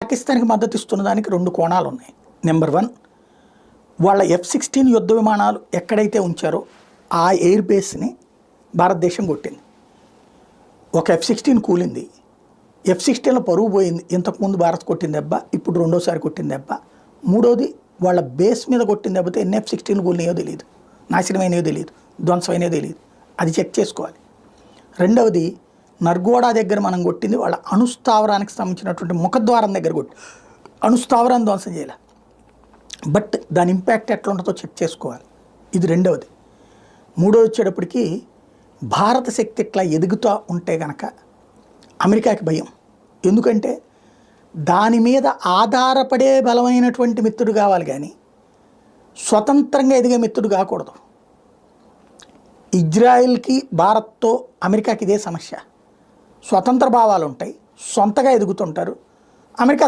పాకిస్తాన్కి మద్దతు ఇస్తున్న దానికి రెండు కోణాలు ఉన్నాయి. నెంబర్ 1, వాళ్ళ F-16 యుద్ధ విమానాలు ఎక్కడైతే ఉంచారో ఆ ఎయిర్ బేస్ని భారతదేశం కొట్టింది. ఒక F-16 కూలింది. F-16లో పరువు పోయింది. ఇంతకుముందు భారత్ కొట్టిన దెబ్బ, ఇప్పుడు రెండోసారి కొట్టిన దెబ్బ. మూడోది, వాళ్ళ బేస్ మీద కొట్టిన దెబ్బతో ఎన్ని F-16 కూలినాయో తెలియదు, నాశనమైనయో తెలియదు, ధ్వంసమైనయో తెలియదు. అది చెక్ చేసుకోవాలి. రెండవది, నర్గోడా దగ్గర మనం కొట్టింది వాళ్ళ అణుస్థావరానికి సంబంధించినటువంటి ముఖద్వారం దగ్గర అణుస్థావరాన్ని ధ్వంసం చేయాలి. బట్ దాని ఇంపాక్ట్ ఎట్లా ఉంటుందో చెక్ చేసుకోవాలి. ఇది రెండవది. మూడోది వచ్చేటప్పటికి భారత శక్తి ఇట్లా ఎదుగుతూ ఉంటే కనుక అమెరికాకి భయం. ఎందుకంటే దాని మీద ఆధారపడే బలమైనటువంటి మిత్రుడు కావాలి, కానీ స్వతంత్రంగా ఎదిగే మిత్రుడు కాకూడదు. ఇజ్రాయెల్కి భారత్తో అమెరికాకి ఇదే సమస్య. స్వతంత్ర భావాలు ఉంటాయి, సొంతగా ఎదుగుతుంటారు. అమెరికా